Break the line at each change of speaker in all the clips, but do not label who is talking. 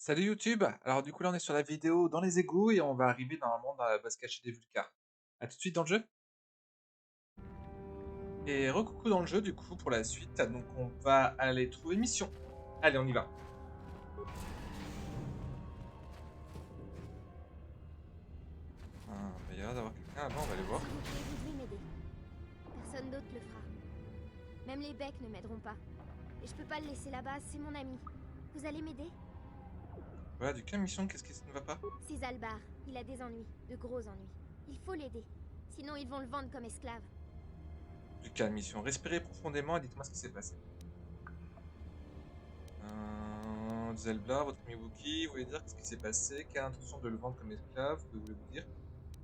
Salut YouTube! Alors du coup là on est sur la vidéo dans les égouts et on va arriver normalement dans la base cachée des Vulcars. A tout de suite dans le jeu. Et recoucou dans le jeu du coup pour la suite, donc on va aller trouver mission. Allez on y va. Il y a l'air d'avoir quelqu'un là-bas, on va aller voir.
S'il vous plaît, vous devez m'aider. Personne d'autre le fera. Même les becs ne m'aideront pas. Et je peux pas le laisser là-bas, c'est mon ami. Vous allez m'aider?
Voilà, du quelle mission, qu'est-ce qui ne va pas?
C'est Zalbar. Il a des ennuis, de gros ennuis. Il faut l'aider. Sinon ils vont le vendre comme esclave.
Du quelle mission? Respirez profondément et dites-moi ce qui s'est passé. Zelblar, votre ami Wookie, vous voulez dire qu'est-ce qui s'est passé? Quelle intention de le vendre comme esclave? Que voulez-vous dire?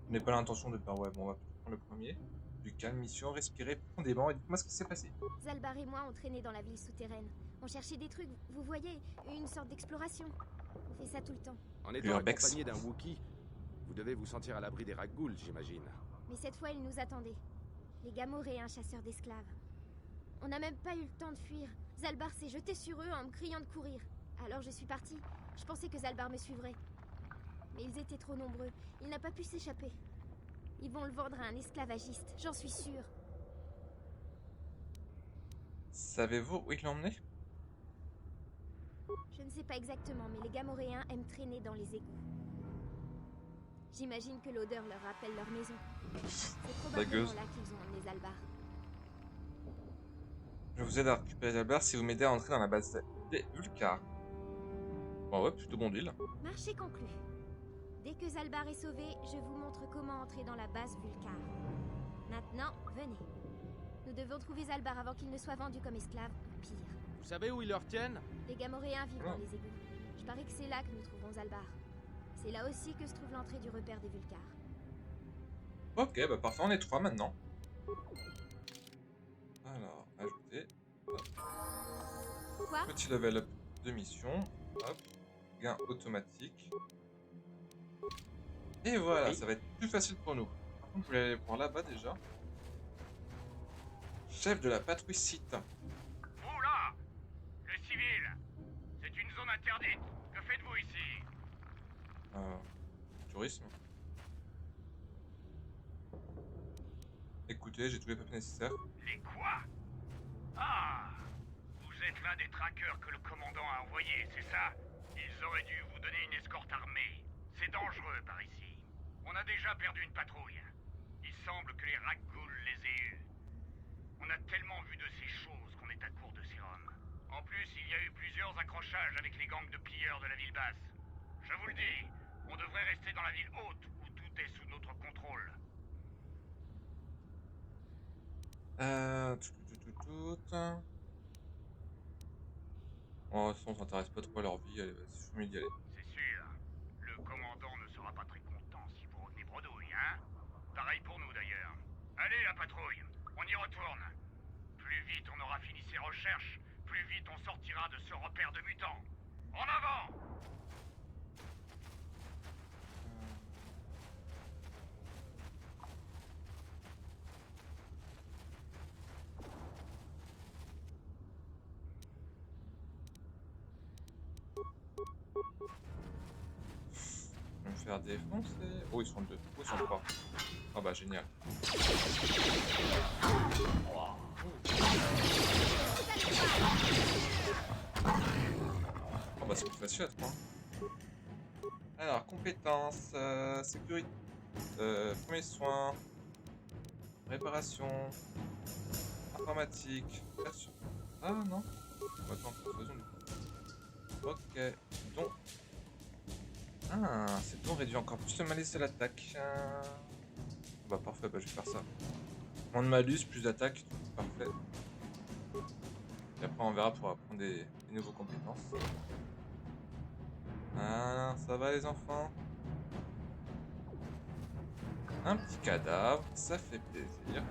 Je n'ai pas l'intention de perdre. Ouais, bon, on va plutôt prendre le premier. Du calme, mission, respirez profondément et dites-moi ce qui s'est passé.
Zalbar et moi on traînait dans la ville souterraine. On cherchait des trucs, vous voyez, une sorte d'exploration. On fait ça tout le temps.
En étant
L'urbex.
accompagné d'un Wookie, vous devez vous sentir à l'abri des Rag'Ghouls, j'imagine.
Mais cette fois ils nous attendaient. Les Gamoréens chasseurs d'esclaves. On n'a même pas eu le temps de fuir. Zalbar s'est jeté sur eux en me criant de courir. Alors je suis partie. Je pensais que Zalbar me suivrait. Mais ils étaient trop nombreux. Il n'a pas pu s'échapper. Ils vont le vendre à un esclavagiste, j'en suis sûre.
Savez-vous où il l'a emmené?
Je ne sais pas exactement, mais les Gamoréens aiment traîner dans les égouts. J'imagine que l'odeur leur rappelle leur maison. C'est probablement
Bagueuse.
là qu'ils ont emmené Zalbar.
Je vous aide à récupérer Zelblar si vous m'aidez à entrer dans la base des Vulcars. Bon ouais, plutôt bon deal.
Marché conclu. Dès que Zalbar est sauvé, je vous montre comment entrer dans la base Vulcar. Maintenant, venez. Nous devons trouver Zalbar avant qu'il ne soit vendu comme esclave, ou pire.
Vous savez où ils le retiennent?
Les Gamoréens vivent
Oh.
dans les égouts. Je parie que c'est là que nous trouvons Zalbar. C'est là aussi que se trouve l'entrée du repère des Vulcars.
Ok, bah parfait, on est trois maintenant. Alors, ajouter. Hop.
Quoi?
Petit level up de mission. Hop. Gain automatique. Et voilà,
Oui.
ça va être plus facile pour nous. Par contre, je voulais aller voir là-bas déjà. Chef de la patrouille site.
Oula! Les civils! C'est une zone interdite. Que faites-vous ici?
Euh, tourisme. Écoutez, j'ai tous les papiers nécessaires.
Les quoi? Ah! Vous êtes l'un des traqueurs que le commandant a envoyé, c'est ça? Ils auraient dû vous donner une escorte armée. C'est dangereux par ici. On a déjà perdu une patrouille. Il semble que les Rag'Ghouls les aient eus. On a tellement vu de ces choses qu'on est à court de sérum. En plus, il y a eu plusieurs accrochages avec les gangs de pilleurs de la ville basse. Je vous le dis, on devrait rester dans la ville haute où tout est sous notre contrôle.
Tout. Oh, ça, on s'intéresse pas trop à leur vie. Allez, vas-y, je suis mieux d'y aller.
C'est sûr. Le commandant ne sera pas très content si vous revenez bredouille, hein? Pareil pour nous d'ailleurs. Allez la patrouille, on y retourne. Plus vite on aura fini ses recherches, plus vite on sortira de ce repère de mutants. En avant!
Je vais me faire défoncer. Oh, ils sont deux. Oh, ils sont trois. Ah bah, génial. Oh bah, c'est plus facile à trois. Alors, compétences, sécurité, premiers soins, réparation, informatique, Ah non. Attends, faisons du coup. Ok, donc. Ah, c'est bon, réduit encore plus le malus de l'attaque. Bah parfait, bah je vais faire ça. Moins de malus, plus d'attaque, parfait. Et après on verra pour apprendre des nouveaux compétences. Ah, ça va les enfants? Un petit cadavre, ça fait plaisir.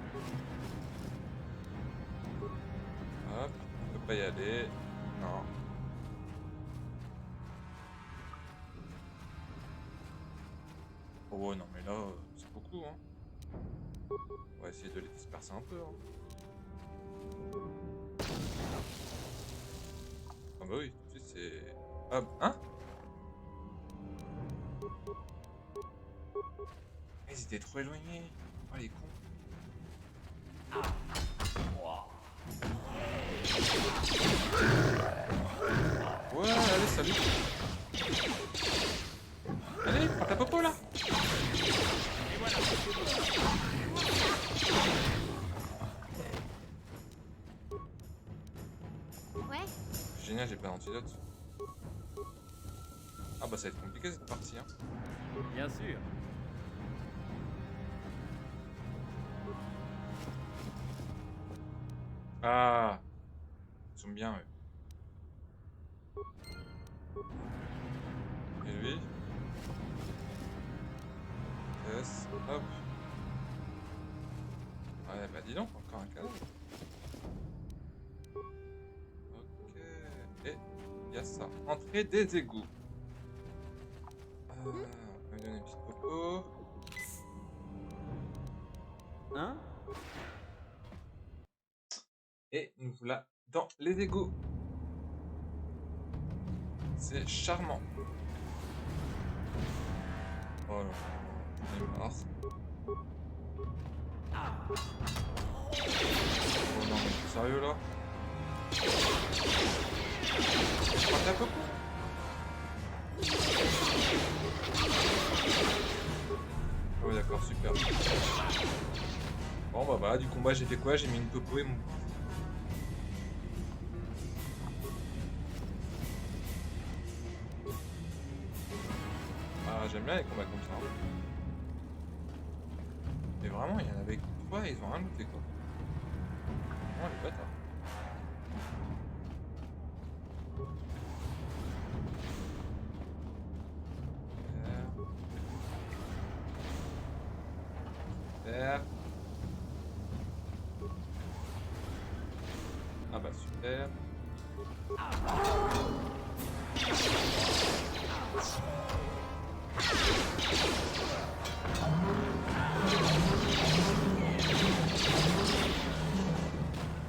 Hop, on peut pas y aller. Non. Oh ouais, non mais là, c'est beaucoup, hein. On va essayer de les disperser un peu, hein. Ah bah oui, tout de suite c'est... Ah, hein? Ils étaient trop éloignés. Oh les cons. Ouais, allez, salut. Allez, prends ta popo là.
Et voilà.
Ouais,
Génial, j'ai pas d'antidote. Ah bah ça va être compliqué cette partie hein.
Bien sûr.
Ah, ils sont bien eux. Et lui. Yes, hop. Ouais bah dis donc, encore un cadavre. Ok. Et il y a ça. Entrée des égouts. On va lui donner une petite popo.
Hein?
Et nous voilà dans les égouts. C'est charmant. Oh là là, j'en ai marre. Oh non, mais sérieux là? Prends ta popo. Oh d'accord, super. Bon bah voilà, du combat j'ai fait quoi? J'ai mis une popo et mon... Ah j'aime bien les combats comme ça. Hein. Mais vraiment, il y en avait 3 et ils ont rien looté quoi. Oh les bâtards. Super. Ah bah super.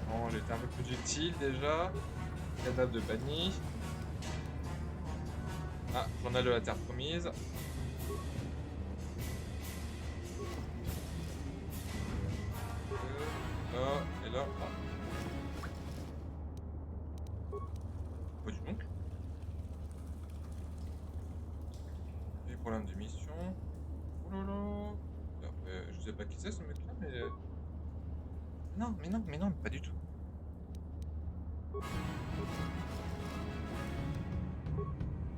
Bon, j'étais un peu plus utile déjà. Cadavre de banni. Ah, journal de la Terre Promise. Là, et là. Ah. Oh, dis donc. Des problèmes de mission. Oh là là. Je sais pas qui c'est ce mec là, mais. Non, mais non, mais non, pas du tout.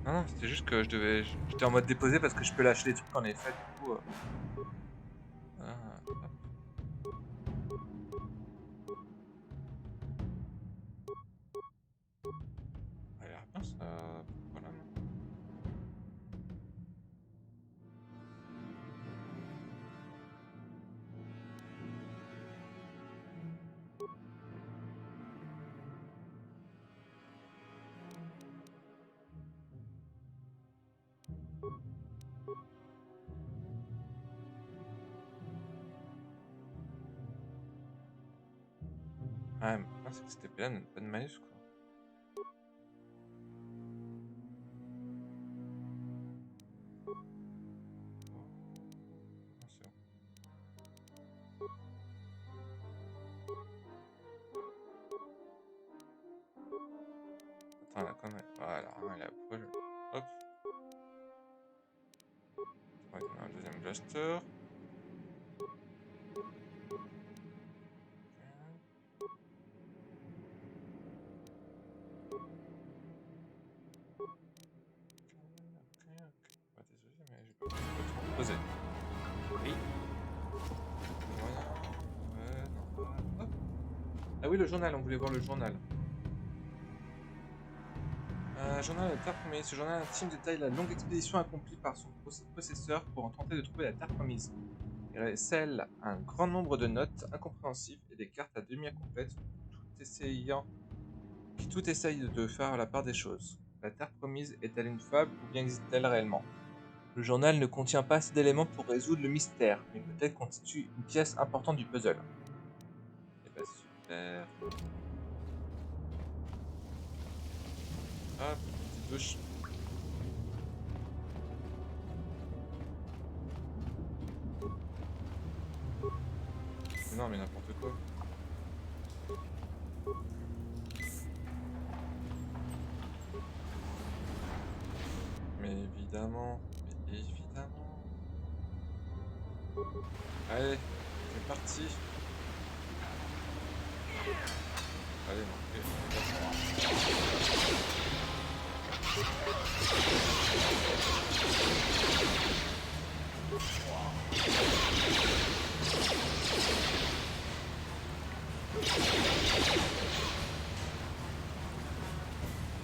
Non, non, c'était juste que je devais. J'étais en mode déposé parce que je peux lâcher les trucs en effet, du coup. Ah, hop. Ça a l'air bien ça. Voilà, non. Ah, mais le problème, c'est que c'était pas de malus quoi. Ah, c'est bon. Attends, la connerie. Voilà, hein, la poule. Hop. On va donner un deuxième blaster. Ok. Bah, désolé, mais j'ai pas pu trop poser.
Oui.
Moyen. Ouais, normal. Hop. Ah oui, le journal, on voulait voir le journal. Journal de la Terre Promise. Ce journal intime détaille la longue expédition accomplie par son possesseur pour en tenter de trouver la Terre Promise. Il recèle un grand nombre de notes incompréhensibles et des cartes à demi incomplètes, qui tout essayent de faire la part des choses. La Terre Promise est-elle une fable ou bien existe-t-elle réellement? Le journal ne contient pas assez d'éléments pour résoudre le mystère, mais peut-être constitue une pièce importante du puzzle. Eh bah super. Hop, petite douche. Non, mais n'importe quoi. Mais évidemment. Mais évidemment. Allez, c'est parti. Allez, non.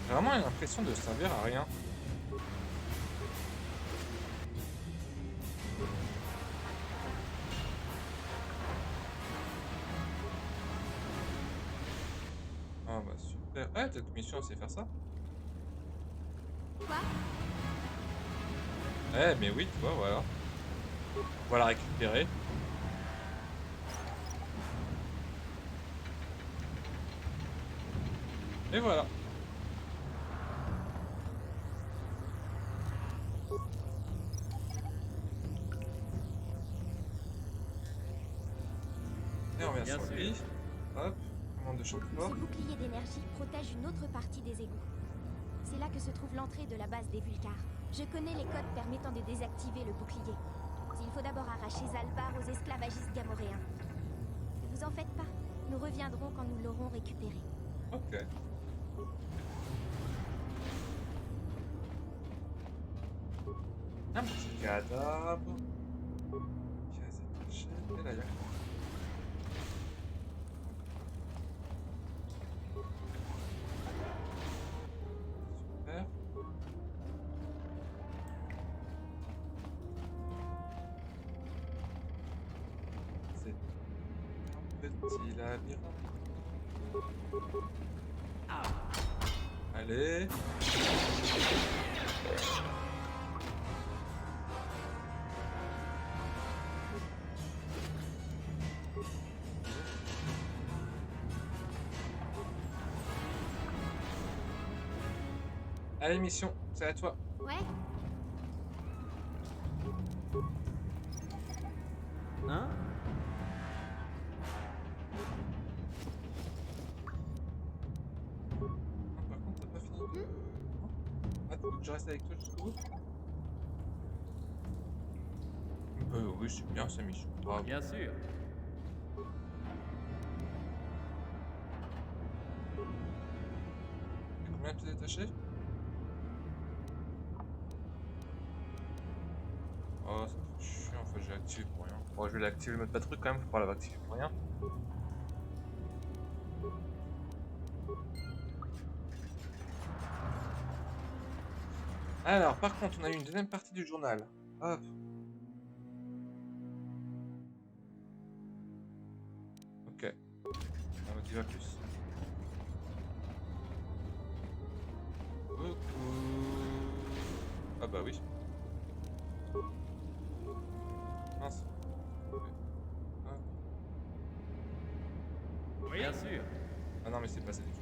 J'ai vraiment l'impression de servir à rien. Ah bah super. Ah, cette mission, on sait faire ça.
Quoi?
Eh, mais oui, tu vois, voilà. On va la récupérer. Et voilà. Et on revient
Bien
sur
sûr.
lui. Hop, commande de
Ce
chanteur.
bouclier d'énergie protège une autre partie des égouts. C'est là que se trouve l'entrée de la base des Vulcars. Je connais les codes permettant de désactiver le bouclier. Il faut d'abord arracher Zalbar aux esclavagistes gamoréens. Ne vous en faites pas, nous reviendrons quand nous l'aurons récupéré.
Ok. Un petit cadavre. Pièce détachée. Et là, il y a quoi? Super. C'est un petit labyrinthe. Allez. Allez, mission, c'est à toi.
Ouais,
Hein?
Ah, par contre, t'as pas fini de... Non. Ah, tu veux que je reste avec toi jusqu'au bout? Oui, c'est bien, sa mission. Bravo.
Bien sûr.
Et combien de pièces détachées? Oh, ça fait chiant, faut que je l'active pour rien. Bon, je vais l'activer le mode patrouille quand même, faut pas l'avoir activé pour rien. Alors, par contre, on a eu une deuxième partie du journal. Hop. Ok. On va dire plus. Coucou. Ah bah oui. Mince. Ah.
Bien sûr.
Ah non, mais c'est pas ça du tout.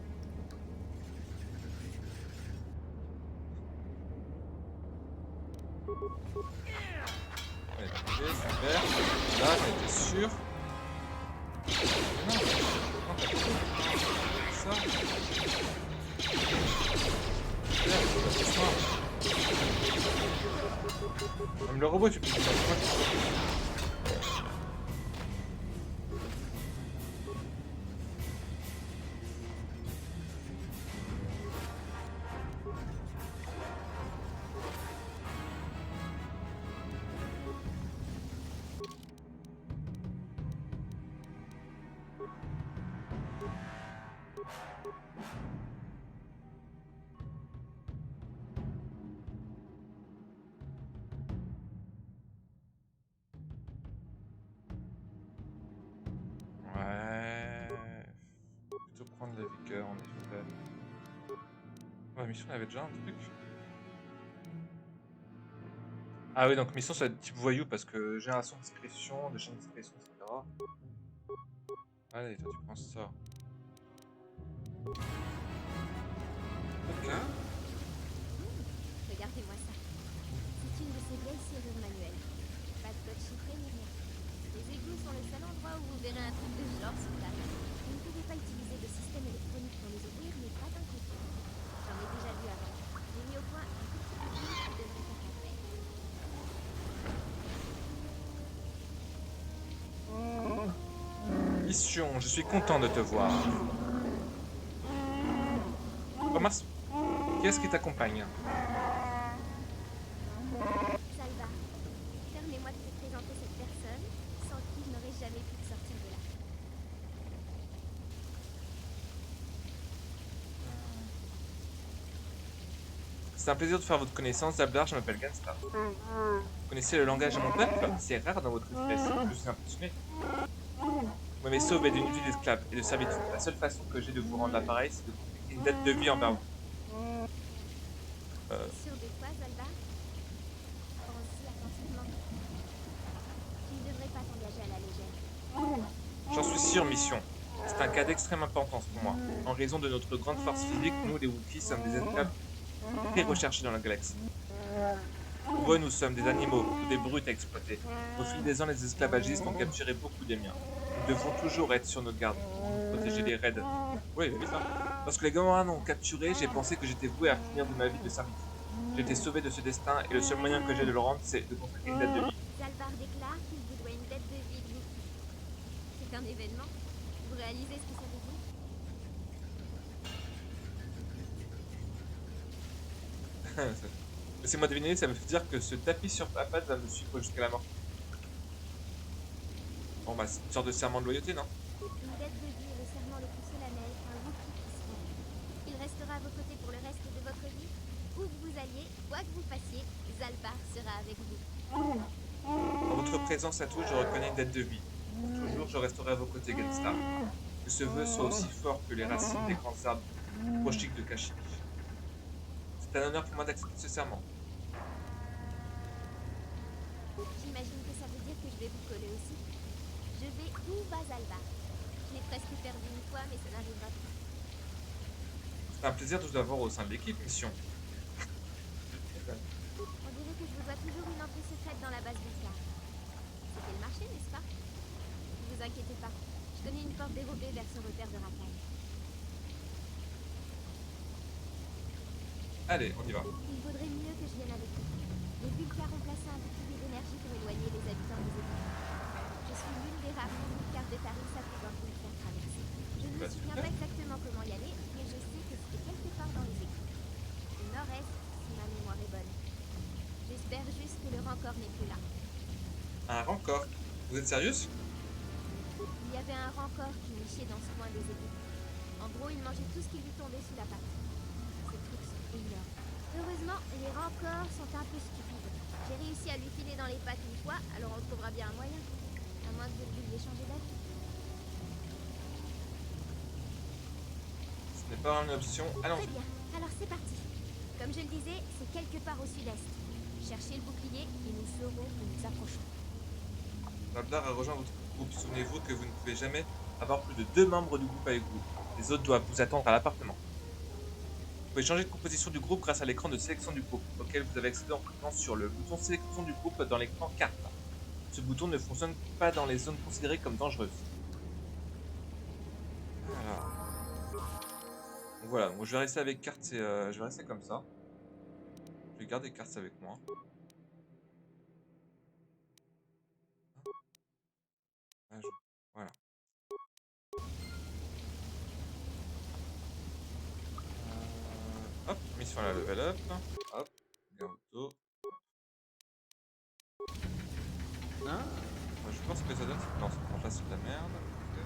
Allez, ok, super. Là, j'en étais sûr. Mais non, non, t'as pas ça. Super, c'est smart. Même le robot, tu peux le faire. Ouais. Plutôt prendre la vigueur en effet. Ouais, mission, on avait déjà un truc. Ah oui, donc mission, ça va être type voyou parce que génération de discrétion, de champs de discrétion, etc. Allez, toi, tu prends ça. Ok.
regardez-moi ça. C'est une de ces vieilles serrures manuelles. Pas de code chiffré ni rien. Les égouts sont le seul endroit où vous verrez un truc
Mission, je suis content de te voir. Remarque, qu'est-ce qui t'accompagne?
Salva, permets-moi de te présenter cette personne sans qui je n'aurais jamais pu te sortir de là.
C'est un plaisir de faire votre connaissance, Zablar, je m'appelle Ganstar. Vous connaissez le langage de mon peuple? C'est rare dans votre espèce, je suis impressionné. Vous m'avez sauvé d'une vie d'esclave et de servitude. La seule façon que j'ai de vous rendre l'appareil, c'est de confecter une dette de vie envers vous.
Sûr de toi, Zalba? Pense-y attentivement. Tu ne devrais pas t'engager à la légère.
J'en suis sûr, mission. C'est un cas d'extrême importance pour moi. En raison de notre grande force physique, nous, les Wookiees, sommes des esclaves très recherchés dans la galaxie. Pour eux, nous sommes des animaux, ou des brutes à exploiter. Au fil des ans, les esclavagistes ont capturé beaucoup des miens. Nous devons toujours être sur nos gardes, protéger les raids. Oui, oui, ça. Lorsque les Gamorreans m'ont capturé, j'ai pensé que j'étais voué à finir de ma vie de servitude. J'ai été sauvé de ce destin, et le seul moyen que j'ai de le rendre, c'est de consacrer une dette de vie.
Zalbar déclare qu'il vous doit une dette de vie, Wookie. C'est un événement. Vous réalisez ce que ça veut dire?
Laissez-moi deviner, ça veut dire que ce tapis sur ma patte va me suivre jusqu'à la mort. Bon bah, c'est une sorte de serment de loyauté, non?
Une dette de vie est le serment le plus solennel qu'un Wookie puisse faire. Il restera à vos côtés pour le reste de votre vie. Où que vous alliez, quoi que vous fassiez, Zalbar sera avec vous.
En votre présence à tous, je reconnais une dette de vie. Pour toujours, je resterai à vos côtés, Genstar. Que ce vœu soit aussi fort que les racines des grands arbres prochiques de Kashyyyk. C'est un honneur pour moi d'accepter ce serment.
J'imagine que ça veut dire que je vais vous coller aussi. Je vais où va Zalbar? Je l'ai presque perdu une fois, mais ça n'arrivera plus.
C'est un plaisir de vous avoir au sein de l'équipe, mission.
On dirait que je vous dois toujours une entrée secrète dans la base Vulcar. C'était le marché, n'est-ce pas? Ne vous inquiétez pas. Je connais une porte dérobée vers ce repère de racailles.
Allez, on y va.
Il vaudrait mieux que je vienne avec vous. Les Vulcars ont placé un bouclier d'énergie pour éloigner les habitants des églises. Je suis l'une des rares Vulcars de Paris à pouvoir vous le faire traverser. Je ne me souviens pas exactement comment y aller, mais je sais que c'était quelque part dans les églises. Au nord-est, si ma mémoire est bonne. J'espère juste que le rancor n'est plus là.
Un rancor. Vous êtes sérieuse?
Il y avait un rancor qui nichait dans ce coin des églises. En gros, il mangeait tout ce qui lui tombait sous la patte. Ces trucs sont énormes. Heureusement, les rancors sont un peu stupides. J'ai réussi à lui filer dans les pattes une fois, alors on trouvera bien un moyen. À moins que vous vouliez changer d'avis.
Ce n'est pas vraiment une option. Allons.
Très bien, alors c'est parti. Comme je le disais, c'est quelque part au sud-est. Cherchez le bouclier et nous saurons que nous approchons.
Zablar a rejoint votre groupe. Souvenez-vous que vous ne pouvez jamais avoir plus de 2 membres du groupe avec vous. Les autres doivent vous attendre à l'appartement. Vous pouvez changer de composition du groupe grâce à l'écran de sélection du groupe, auquel vous avez accédé en cliquant sur le bouton sélection du groupe dans l'écran carte. Ce bouton ne fonctionne pas dans les zones considérées comme dangereuses. Voilà, donc je vais rester avec carte et je vais rester comme ça. Je vais garder carte avec moi. Ah, voilà. Hop, mission à la level up. Hop, gain auto.
Hein?
Je pense que ça donne. Non, ça prend pas, c'est de la merde. Ok.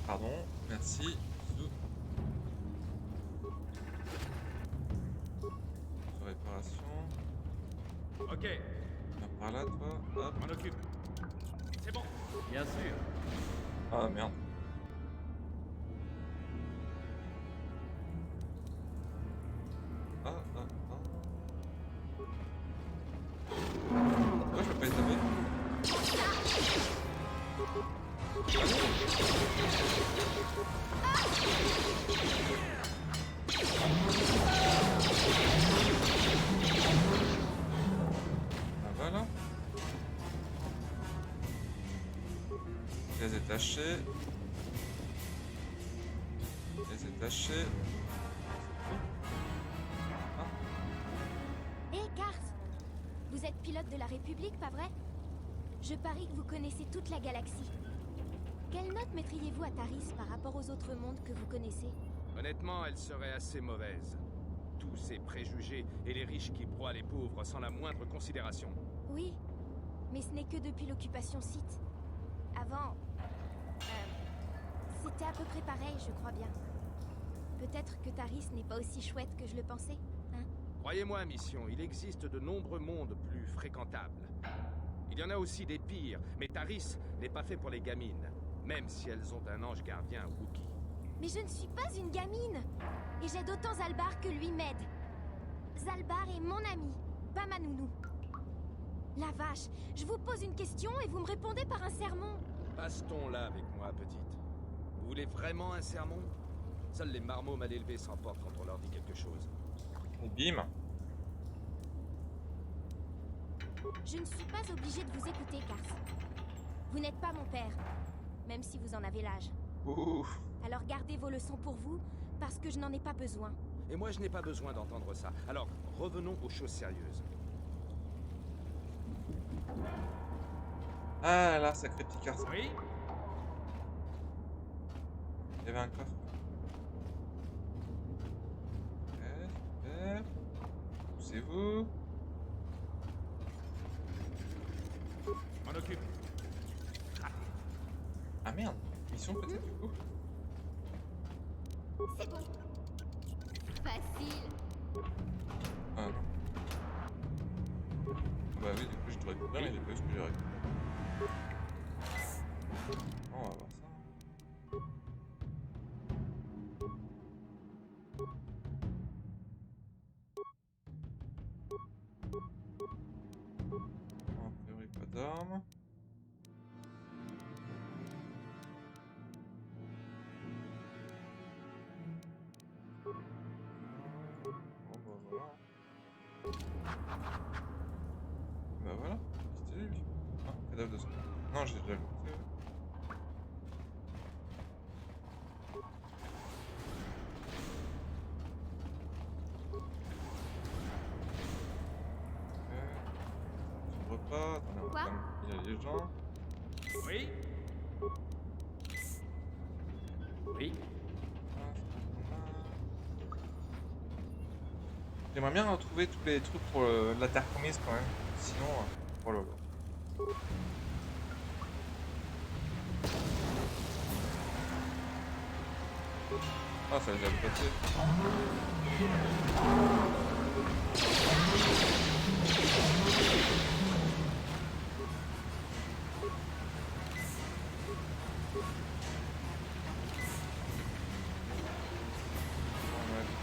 Pardon, merci. Bisous. Sur réparation.
Ok,
Viens par là, toi. Hop.
m'en occupe. C'est bon.
Bien sûr.
Ah merde. Ah. Pourquoi je peux pas les taper? Ah voilà. Les étachés. Les étachés.
Hé, Garth! Vous êtes pilote de la République, pas vrai? Je parie que vous connaissez toute la galaxie. Quelle note mettriez-vous à Taris par rapport aux autres mondes que vous connaissez?
Honnêtement, elle serait assez mauvaise. Tous ces préjugés et les riches qui broient les pauvres sans la moindre considération.
Oui, mais ce n'est que depuis l'occupation Sith. Avant... c'était à peu près pareil, je crois bien. Peut-être que Taris n'est pas aussi chouette que je le pensais, hein?
Croyez-moi, Mission, il existe de nombreux mondes plus fréquentables. Il y en a aussi des pires, mais Taris n'est pas fait pour les gamines, même si elles ont un ange gardien Wookiee.
Mais je ne suis pas une gamine! Et j'aide autant Zalbar que lui m'aide. Zalbar est mon ami, pas ma nounou. La vache, je vous pose une question et vous me répondez par un sermon.
Passe-t-on là avec moi, petite? Vous voulez vraiment un sermon? Seuls les marmots mal élevés s'emportent quand on leur dit quelque chose.
Et bim.
Je ne suis pas obligée de vous écouter, Kars. Vous n'êtes pas mon père, même si vous en avez l'âge.
Ouh.
Alors gardez vos leçons pour vous, parce que je n'en ai pas besoin.
Et moi, je n'ai pas besoin d'entendre ça. Alors, revenons aux choses sérieuses.
Ah là, sacré petit garçon.
Oui?
Il y avait un coffre. Ok, super. Poussez-vous.
M'en occupe.
Ah merde, mission peut-être du coup.
C'est bon. Facile.
Ah non. Bah oui, du coup je devrais courir, mais j'ai pas eu ce que j'ai récupéré. On va voir ça. En théorie, pas d'armes. Bon bah voilà. Bah voilà, c'était lui. Ah, cadavre de sang. Non, j'ai déjà looté. Ok. S'ouvre pas. Attendez, on va
Quoi?
quand même. Il y a les gens.
Oui? Oui?
J'aimerais bien retrouver tous les trucs pour la Terre Promise quand même. Sinon, oh là là. Ah, ça j'ai passé. On va vite.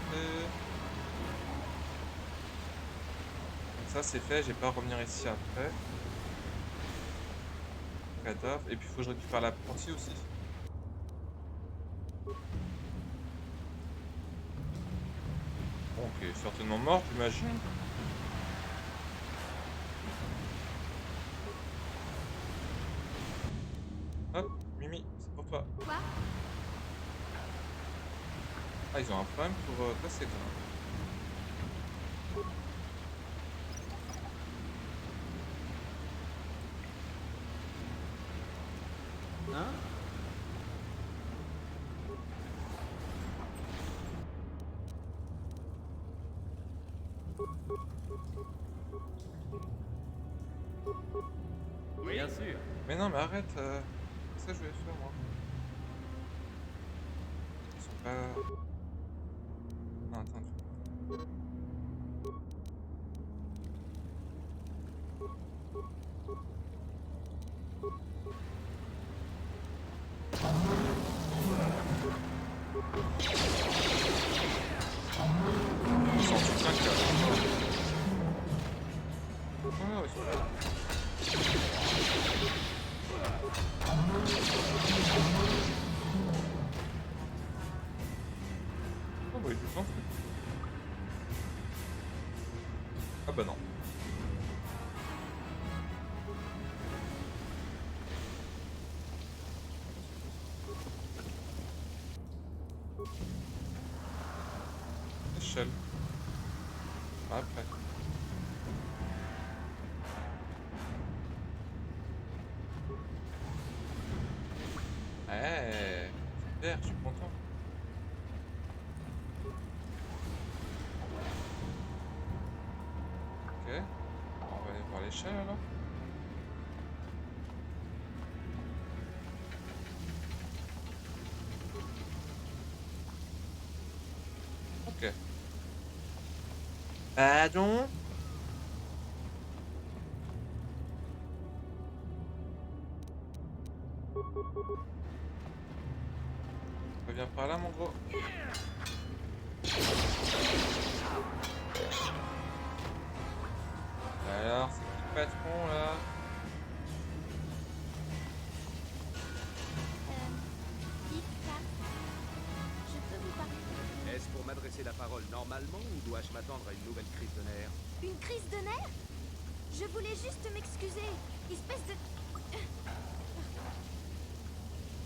Ça c'est fait, j'ai pas à revenir ici après. Cadavre. Et puis il faut que je récupère l'apprenti aussi. Bon, qui est certainement mort, j'imagine. Hop, Mimi, c'est pour toi.
Quoi?
Ah, ils ont un problème pour passer quoi.
Hein?
Oui.
Bien sûr.
Mais non, mais arrête, ça je vais faire moi. Ils sont pas. Non, attends. Ils sont en dessous de 5 là. Oh, ils sont là. Oh bah il est tout le temps. Ah bah non. Échelle. Après. l'échelle alors? Ok. Pardon? Reviens par là, mon gros. Alors, c'est qui le patron là?
Dites, Cars, je peux vous parler.
Est-ce pour m'adresser la parole normalement ou dois-je m'attendre à une nouvelle crise de nerfs?
Une crise de nerfs? Je voulais juste m'excuser. Espèce de...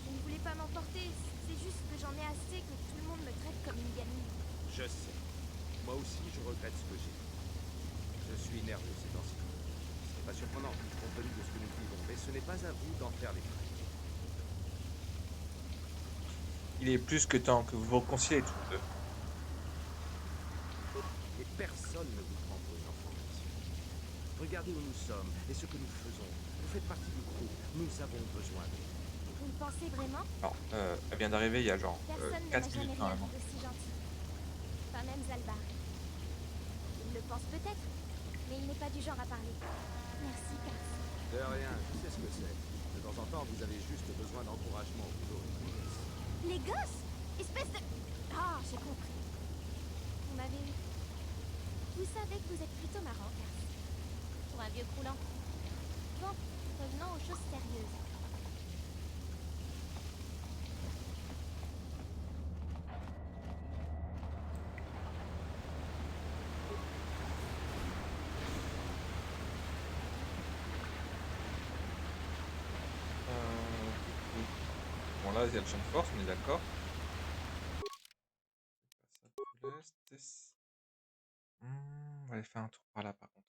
Je ne voulais pas m'emporter. C'est juste que j'en ai assez que tout le monde me traite comme une gamine.
Je sais. Moi aussi, je regrette ce que j'ai fait. Je suis nerveux ces temps-ci. Ce n'est pas surprenant, compte tenu de ce que nous vivons, mais ce n'est pas à vous d'en faire les frais.
Il est plus que temps que vous vous réconciliez tous deux.
Et personne ne vous prend pour une enfant, monsieur. Regardez où nous sommes et ce que nous faisons. Vous faites partie du groupe. Nous avons besoin de vous.
Vous le pensez vraiment?
Alors, elle vient d'arriver il y a genre
Personne ne m'a
4
jamais
minutes
rien
normalement.
dit d'aussi gentil. Pas même Zalbar. Il le pense peut-être, mais il n'est pas du genre à parler. Merci, Cars.
De rien, je sais ce que c'est. De temps en temps, vous avez juste besoin d'encouragement au boulot.
Les gosses? Espèce de... Ah, j'ai compris. Vous m'avez eu. Vous savez que vous êtes plutôt marrant, Cars. Pour un vieux croulant. Bon, revenons aux choses sérieuses.
Oui. Bon là, il y a le champ de force, on est d'accord. Ça tout l'est. On va aller faire un tour par là par contre.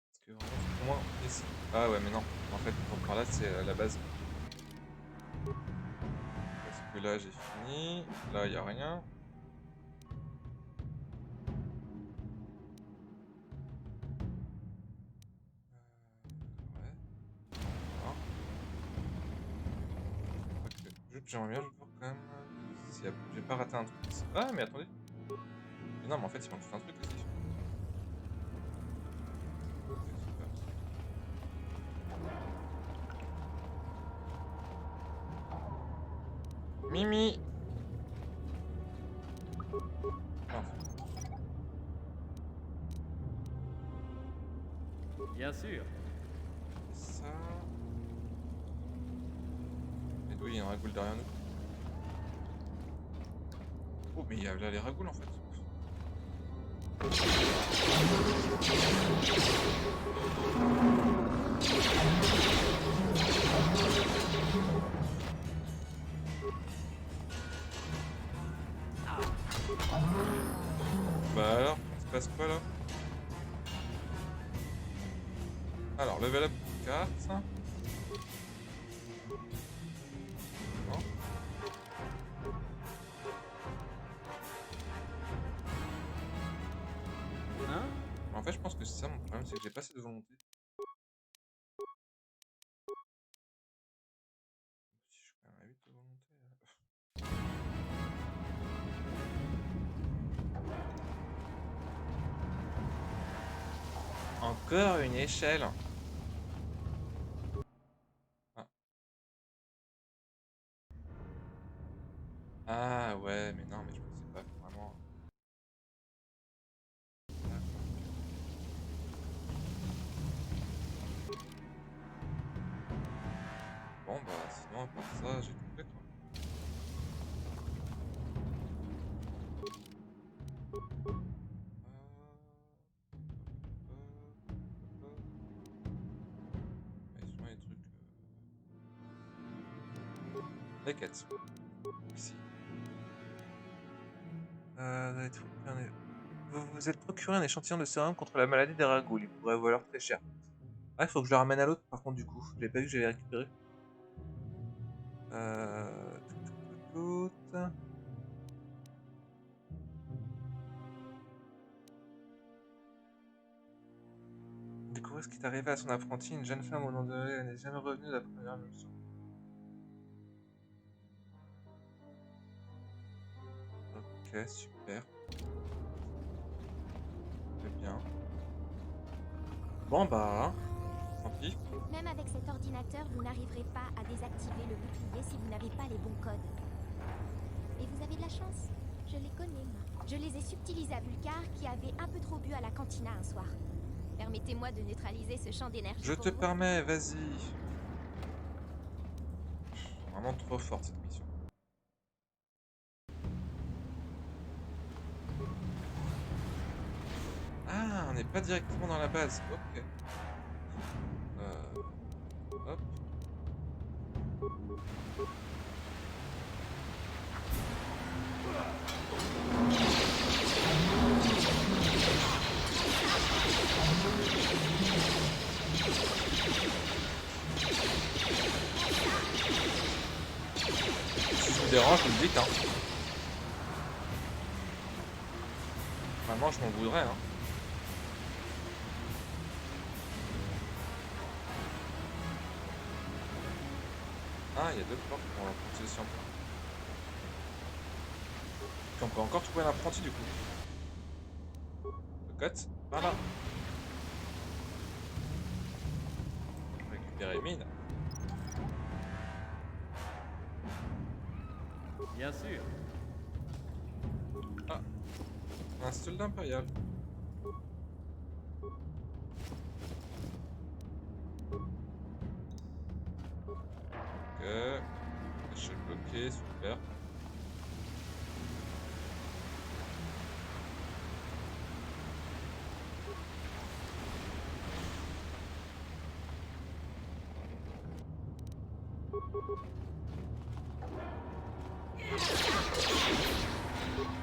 Parce que vraiment, pour moi, ici. Ah ouais, mais non. En fait, pour par là, c'est la base. Parce que là, j'ai fini. Là, il n'y a rien. Ouais. D'accord. Ok. J'aimerais bien voir quand même si j'ai pas raté un truc ici. Ah, mais attendez. Mais non, mais en fait, il manque juste un truc aussi. Ok, super. Mimi! Ah,
Bien sûr.
c'est ça. Et d'où il y a une ragoule derrière nous? Oh, mais il y a là les ragoules en fait. Bah alors, il se passe quoi là? Alors, level up 4. Non.
Hein?
En fait, je pense que c'est ça mon problème, c'est que j'ai pas assez de volonté. Si je suis quand même à 8 de volonté. Encore une échelle. Ah. Ah ouais, mais non, mais je pensais pas vraiment. D'accord. Bon bah sinon à part ça, j'ai tout fait quoi. Mais souvent les trucs. Les quêtes. Ici. Vous vous êtes procuré un échantillon de sérum contre la maladie des ragoules. Il pourrait valoir très cher. Ah, il faut que je le ramène à l'autre par contre du coup. J'avais pas vu que j'avais récupéré. Tout. Découvrir Savez-vous ce qui est arrivé à son apprenti? Une jeune femme au nom de elle n'est jamais revenue de la première leçon. Ok, super. Très bien. Bon bah, tant pis.
Même avec cet ordinateur, vous n'arriverez pas à désactiver le bouclier si vous n'avez pas les bons codes. Et vous avez de la chance. Je les connais, moi. Je les ai subtilisés à Vulcar qui avait un peu trop bu à la cantina un soir. Permettez-moi de neutraliser ce champ d'énergie
Je
pour
te
vous.
permets, vas-y. Vraiment trop forte cette mission. Ah, on n'est pas directement dans la base. Ok. Hop. Si je vous dérange, vous le dites, hein. Vraiment, je m'en voudrais, hein. Ah, il y a deux portes pour l'apprenti aussi encore. Puis on peut encore trouver un apprenti du coup. Le cut, voilà. Récupérer mine.
Bien sûr.
Ah, un soldat impérial. Ok. Échelle bloquée, super.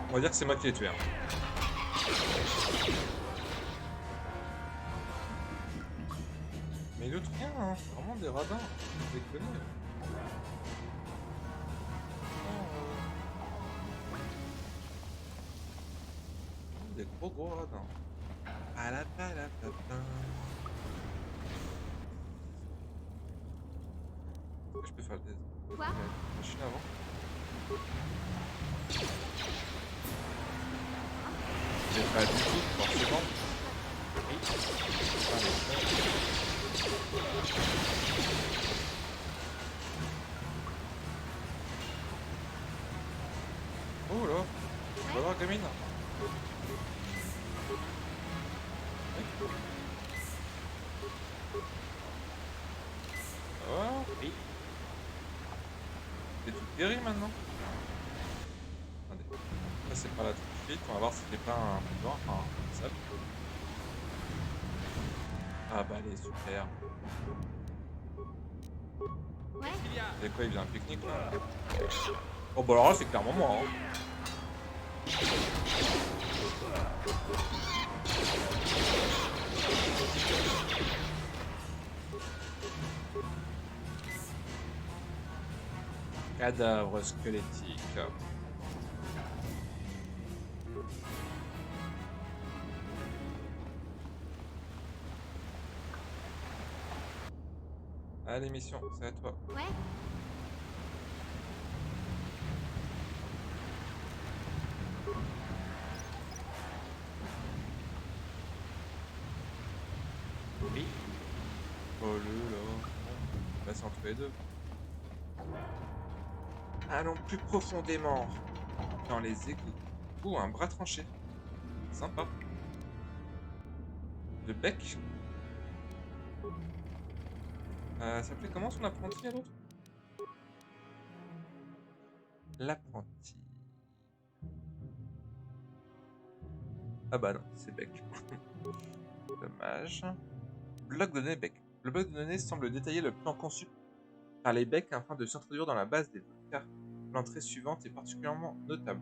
On va dire que c'est moi qui l'ai tué. Hein. Mais l'autre rien, hein. C'est vraiment des radins. Vous déconnez. Des gros radins. Palapalapapin. Est-ce que je peux faire des
Quoi
machines avant? J'ai pas du tout, forcément. Oh là, tu vas voir gamine. Oh,
Oui.
t'es tout guéri maintenant. Attendez, ça c'est pas là tout de suite, on va voir si c'est pas un pouvoir, un sable. Ah bah allez, super.
Ouais.
C'est quoi, il vient un pique-nique là? Oh bah alors là c'est clairement moi. Hein. Cadavre squelettique. Allez mission, c'est à toi.
Ouais.
Oui.
Oh le là. Là c'est entre les deux. Allons plus profondément dans les égouts. Ouh, un bras tranché. Sympa. Le bec. Ça s'appelait comment son apprenti à l'autre? L'apprenti. Ah bah non, c'est bec. Dommage. Bloc de données bec. Le bloc de données semble détailler le plan conçu par les becs afin de s'introduire dans la base des car l'entrée suivante est particulièrement notable.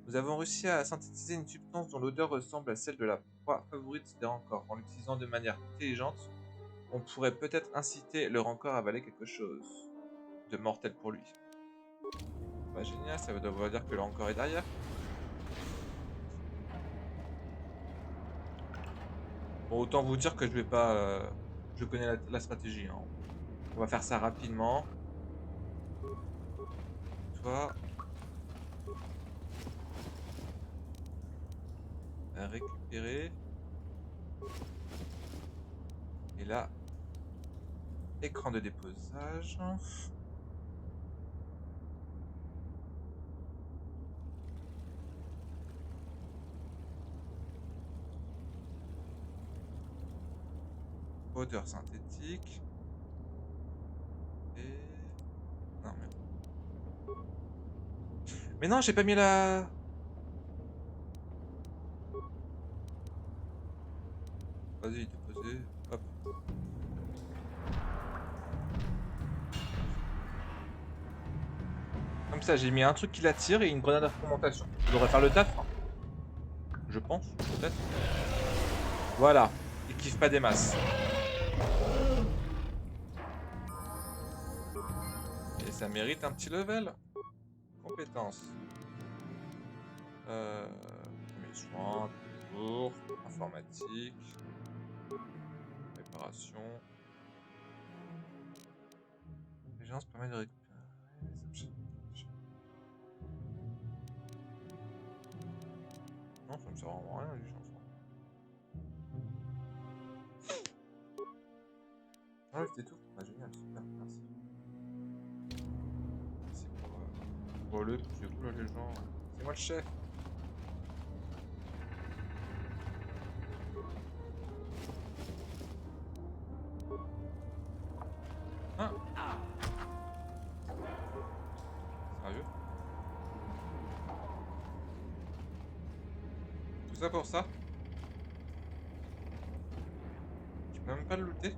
Nous avons réussi à synthétiser une substance dont l'odeur ressemble à celle de la proie favorite des rancors. En l'utilisant de manière intelligente, on pourrait peut-être inciter le rancor à avaler quelque chose de mortel pour lui. Bah génial, ça veut dire que le rancor est derrière. Bon, autant vous dire que je vais pas... je connais la stratégie, hein. On va faire ça rapidement. Toi... récupérer. Et là... écran de déposage. Odeur synthétique. Et... non mais... mais non, j'ai pas mis la... vas-y, déposer. Hop. Comme ça, j'ai mis un truc qui l'attire et une grenade à fermentation. Ça devrait faire le taf. Hein. Je pense, peut-être. Voilà. Il kiffe pas des masses. Et ça mérite un petit level. Compétences. Premier soin, toujours. Informatique. Réparation. Intelligence permet de récupérer les objets. Non, ça me sert vraiment à rien, les gens. Ah oui, c'était tout. Ah, génial, super, merci. Merci pour le petit coup là, les gens. C'est moi le chef. Ah. Sérieux? Tout ça pour ça? Je peux même pas le looter?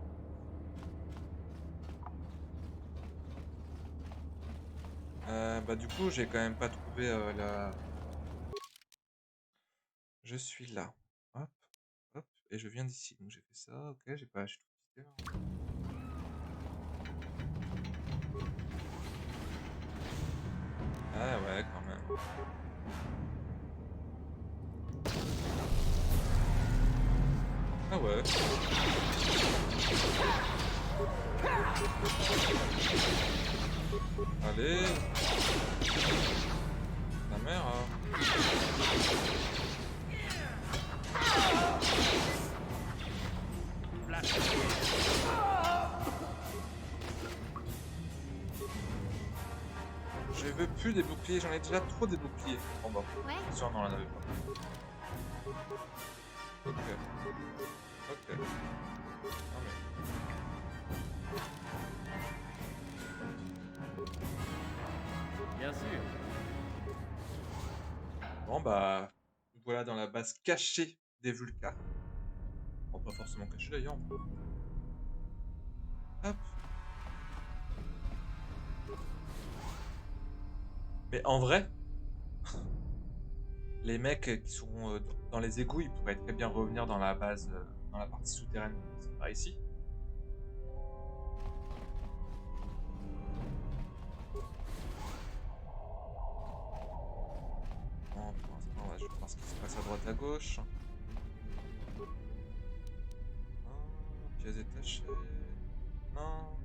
Bah du coup j'ai quand même pas trouvé la... Je suis là. Hop, hop, et je viens d'ici. Donc j'ai fait ça, ok, j'ai pas acheté tout là. Ah ouais, quand même. Ah ouais. Allez. Ta mère, hein. Je veux plus des boucliers, j'en ai déjà trop des boucliers. Bon bah,
Ouais.
bien sûr on en avait pas. Ok. Ok. Non mais...
Bien sûr.
bon bah, voilà dans la base cachée des Vulcains. Bon, pas forcément cachée d'ailleurs. Hop. Mais en vrai, les mecs qui sont dans les égouts, ils pourraient très bien revenir dans la base, dans la partie souterraine. C'est pas ici. Bon, pour l'instant, je vais voir ce qui se passe à droite à gauche. Non, pièces détachées. Non.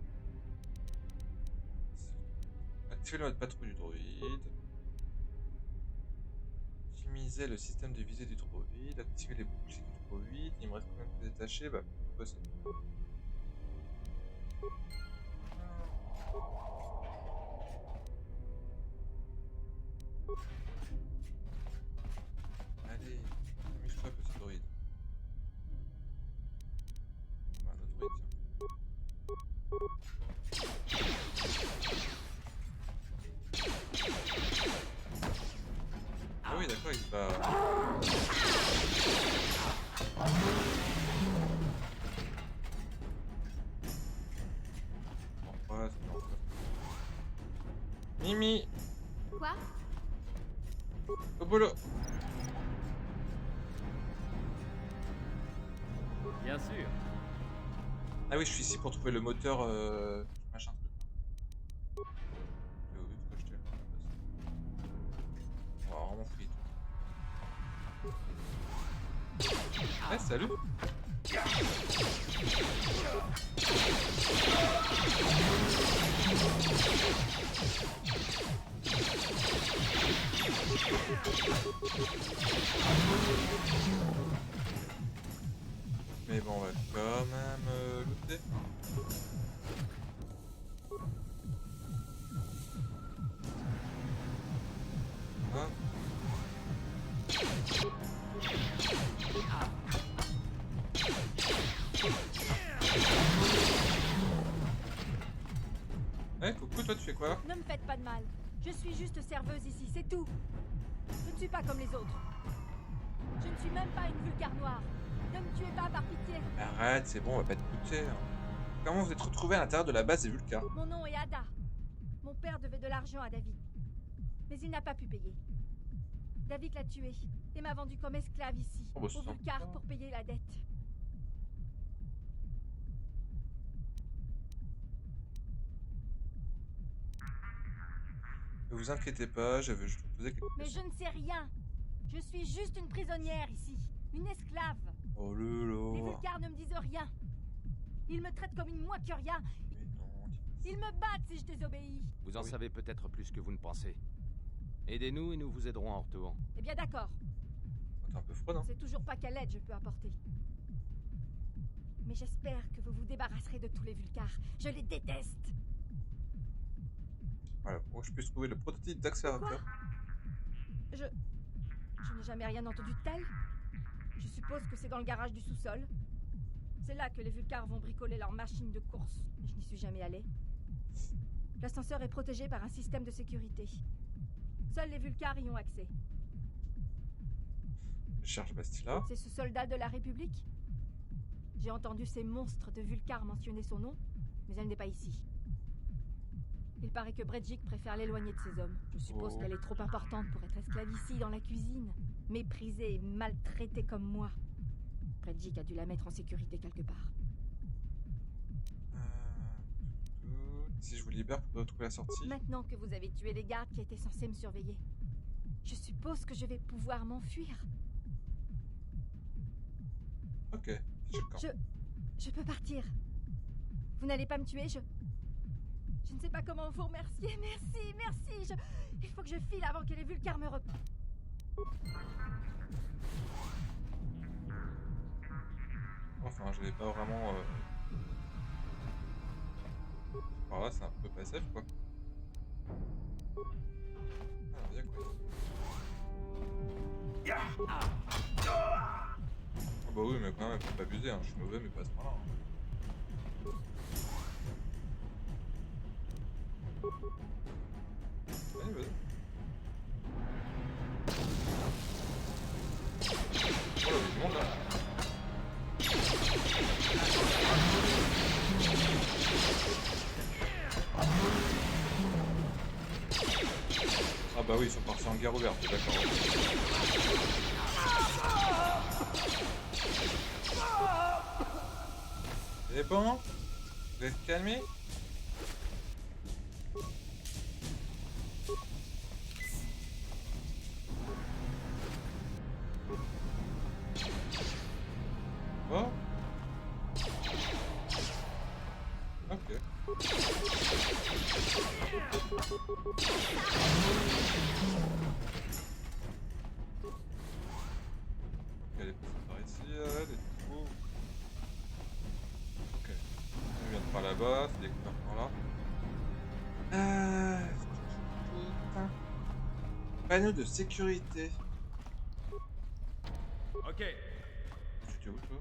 Activer le mode patrouille du droïde. Optimiser le système de visée du droïde. Activer les boucliers du droïde. Il me reste combien de pièces détachées? Bah, possible. Allez, amuse-toi, petit droïde. Bah, un autre droïde, tiens. Ah oui, d'accord, il se bat. Bon, ouais, c'est bon, ça. Mimi,
Quoi?
au boulot.
Bien sûr.
Ah oui, je suis ici pour trouver le moteur machin truc. J'ai oublié pourquoi j'étais là. On va vraiment free. Eh, salut. Mais bon, on va quand même looter. Ah. Eh, coucou, toi tu fais quoi?
Ne me faites pas de mal. Je suis juste serveuse ici, c'est tout. Je ne suis pas comme les autres. Je ne suis même pas une vulgar noire. Ne me tuez pas par pitié.
Arrête, c'est bon, on va pas te buter. Hein. Comment vous êtes retrouvé à l'intérieur de la base des Vulcains?
Mon nom est Ada. Mon père devait de l'argent à David. Mais il n'a pas pu payer. David l'a tué et m'a vendu comme esclave ici,
Oh, bah,
au
c'est
Vulcar,
sympa.
pour payer la dette.
Ne vous inquiétez pas, je veux juste vous poser quelques
Mais je
questions.
ne sais rien. Je suis juste une prisonnière ici, une esclave.
Oh
Les
lolo.
Vulcars ne me disent rien. Ils me traitent comme une moqueria.
Mais non, dis
Ils me battent si je désobéis.
Vous en
Oui.
savez peut-être plus que vous ne pensez. Aidez-nous et nous vous aiderons en retour.
Eh bien d'accord.
pas. T'es un peu fraude, hein?
C'est toujours pas quelle aide je peux apporter. Mais j'espère que vous vous débarrasserez de tous les Vulcars. Je les déteste.
Voilà, pour que je puisse trouver le prototype d'accélérateur.
Je n'ai jamais rien entendu de tel. Je suppose que c'est dans le garage du sous-sol. C'est là que les Vulcars vont bricoler leur machine de course. Mais je n'y suis jamais allée. L'ascenseur est protégé par un système de sécurité. Seuls les Vulcars y ont accès.
Je cherche Bastila.
C'est ce soldat de la République? J'ai entendu ces monstres de Vulcars mentionner son nom, mais elle n'est pas ici. Il paraît que Bredjik préfère l'éloigner de ses hommes. Je suppose
Oh.
qu'elle est trop importante pour être esclave ici, dans la cuisine. Méprisée et maltraitée comme moi. Bredjik a dû la mettre en sécurité quelque part.
Si je vous libère, vous pouvez trouver la sortie.
Maintenant que vous avez tué les gardes qui étaient censés me surveiller, je suppose que je vais pouvoir m'enfuir.
Ok, j'ai le camp.
Je peux partir. Vous n'allez pas me tuer, je ne sais pas comment vous remercier. Merci, merci. Il faut que je file avant que les Vulcars me
Enfin, je vais pas vraiment... Par là, c'est un peu pas safe, quoi. Ah, y'a quoi? Ah bah oui, mais quand même, faut pas abuser, hein. Je suis mauvais, mais pas à ce point-là. Hein. Allez, vas-y. Oh là, il y a du monde, là. Ah bah oui, ils sont partis en guerre ouverte, d'accord. C'est bon? Vous êtes calmés? Oh? Ok. Elle est passée par ici, elle, et du coup... Ok. Elle vient de par là-bas, c'est découvert par là. Putain. Panneau de sécurité.
Ok.
Tu t'es où, toi?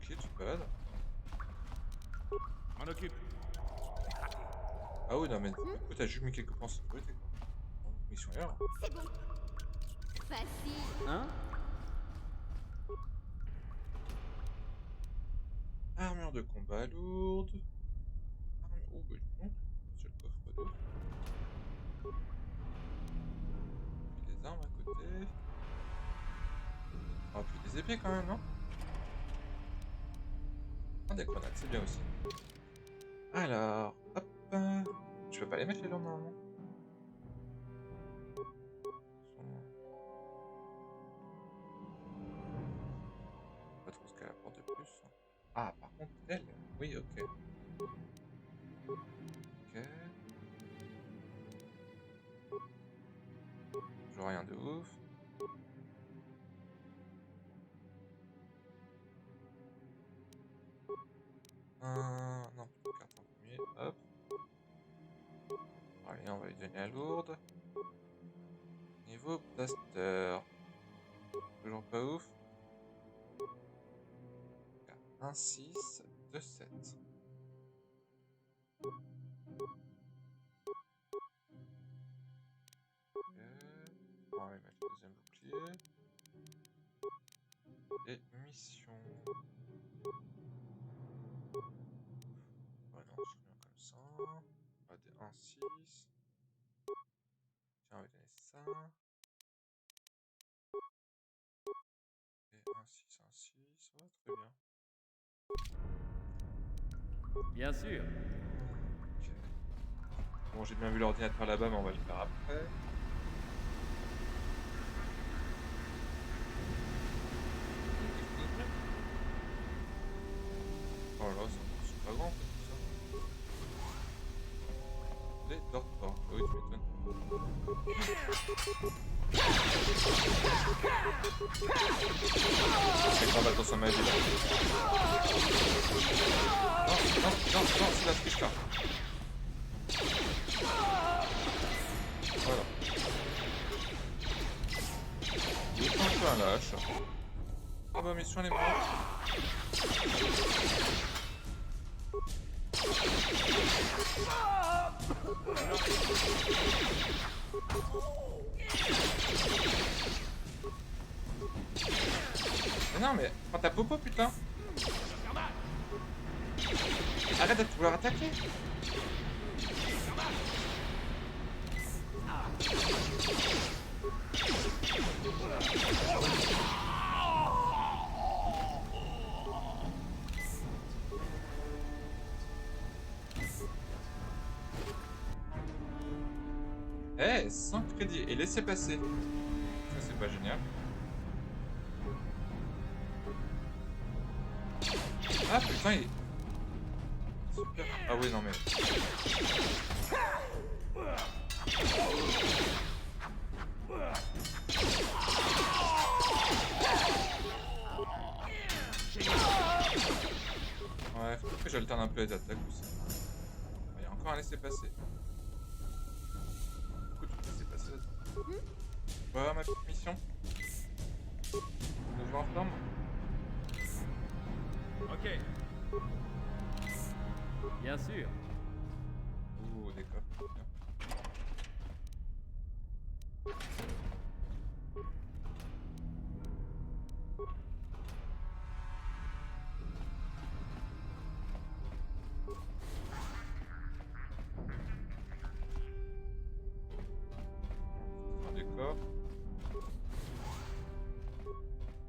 Ok, tu balades.
M'en occupe.
Ah oui, non mais du coup, t'as juste mis quelques points en sécurité, quoi. Mission ailleurs.
C'est bon. Facile.
Hein?
Armure de combat lourde. Oh, bah dis donc. C'est le coffre d'eau. Les armes à côté. Ah, puis des épées quand même, non? Ah, des grenades, c'est bien aussi. Alors, hop. Je peux pas les mettre les lourds normalement. Pas trop ce qu'elle apporte de plus. Ah, par contre, elle. Oui, ok. Ok. Je vois rien de ouf. Non, plutôt carte en premier. Hop. Allez, on va lui donner la lourde. Niveau blaster. Toujours pas ouf. 1, 6, 2, 7. On va mettre le deuxième bouclier. Et mission. Ouais, non, c'est bien comme ça. On va des 1, 6. Tiens, on va donner ça. Et 1, 6, 1, 6. Ouais, très bien.
Bien sûr.
Ok. Bon, j'ai bien vu l'ordinateur là-bas, mais on va le faire après. Oh là, c'est pas grand, tout ça. Les dort pas. Oui, tu m'étonnes. Fais grave attention à ma vie là. Non, c'est la triche là. Voilà. Il est un peu un lâche. Ah bah mission elle est morte. Mais non mais prends ta popo putain. Arrête de vouloir attaquer. Eh, 100 crédits et laissez passer. Ça c'est pas génial. Ah putain il est... Super. Ah oui non mais... Ouais, faut que j'alterne un peu les attaques aussi. Il y a encore un laisser-passer. Pourquoi tu te laisser passer là-dedans? Voilà ma petite mission. Nouveau en forme.
Ok.
Bien sûr.
Ouh, des coffres. Bien. Un décor.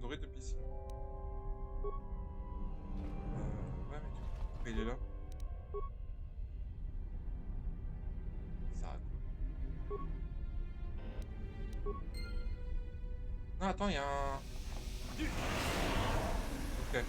Nourri de piscine. Ouais, mais du coup, pourquoi il est là? Ça raconte. Non, attends, il y a un... Ok.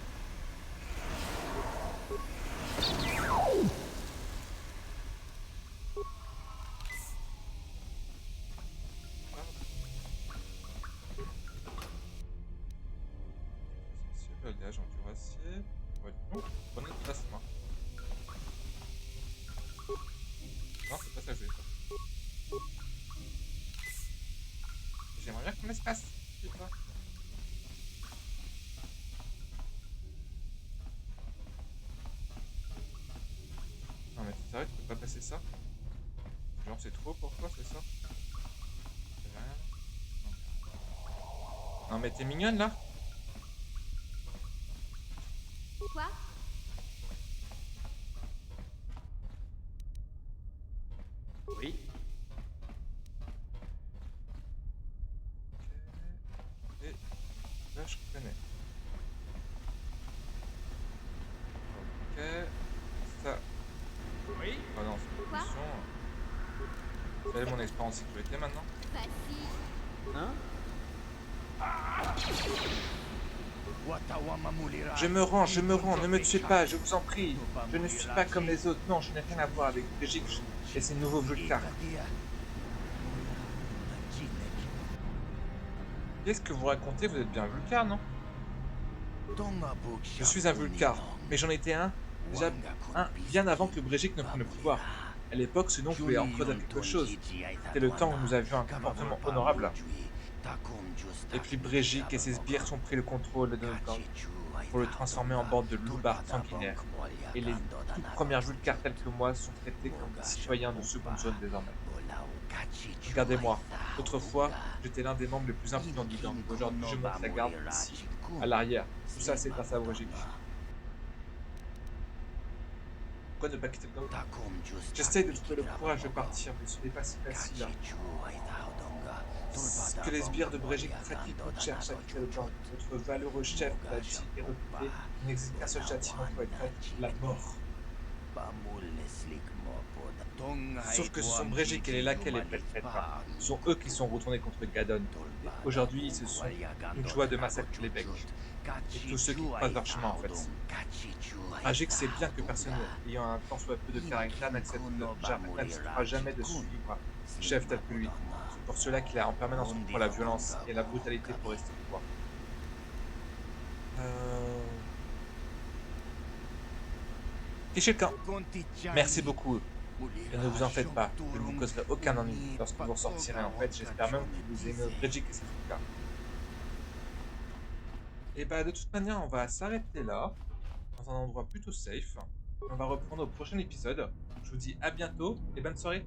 Sensible, alliage en duracier. Ouais, donc, bonne placement. Non, c'est pas ça que je voulais faire. J'aimerais bien qu'on laisse passer. Putain. Non mais t'es sérieux, tu peux pas passer ça? Genre c'est trop pour toi, c'est ça? T'avais rien? Non mais t'es mignonne là?
Quoi?
Oui.
Ok. Et là je connais. Ok. Ça.
Oui.
Oh non, c'est pas
Quoi?
mission. Vous avez mon expérience en sécurité maintenant?
Facile.
Hein?
Je me rends, ne me tuez pas, je vous en prie. Je ne suis pas comme les autres, non, je n'ai rien à voir avec Brigitte et ses nouveaux Vulcars. Qu'est-ce que vous racontez? Vous êtes bien un Vulcar, non? Je suis un Vulcar, mais j'en étais un, déjà un bien avant que Brigitte ne prenne le pouvoir. À l'époque, ce nom voulait encore dire quelque chose. C'était le temps où nous avions un comportement honorable. Et puis Brigitte et ses sbires ont pris le contrôle de notre gang pour le transformer en bande de loupards sanguinaires. Et les toutes premières Vulcars telles que moi sont traités comme des citoyens de seconde zone désormais. Regardez-moi, autrefois, j'étais l'un des membres les plus influents du gang. Aujourd'hui, je monte la garde ici, à l'arrière. Tout ça, c'est grâce à Brigitte. Pourquoi ne pas quitter le gang? J'essaie de trouver le courage de partir, mais ce n'est pas si facile. Que les sbires de Brigitte pratiquent toute cherche à quitter le gang. Notre valeureux chef l'a dit et répété, il n'existe qu'un seul châtiment pour être fait, la mort. Sauf que ce sont Brigitte et les laquais les prêtres pas. Ce sont eux qui sont retournés contre Gadon. Et aujourd'hui, ce sont une joie de massacrer les becs. Et tous ceux qui croisent leur chemin en fait. Brigitte sait bien que personne ayant un tant soit peu de caractère n'acceptera jamais de suivre un chef tel que lui. C'est pour cela qu'il a en permanence contre la violence et la brutalité pour rester au pouvoir. Kishikan, merci beaucoup. Et ne vous en faites pas, je ne vous causerai aucun ennui lorsque vous ressortirez en fait. J'espère même que vous aimez Brigitte et ses trucs-là. Et bah de toute manière, on va s'arrêter là, dans un endroit plutôt safe. On va reprendre au prochain épisode. Je vous dis à bientôt et bonne soirée.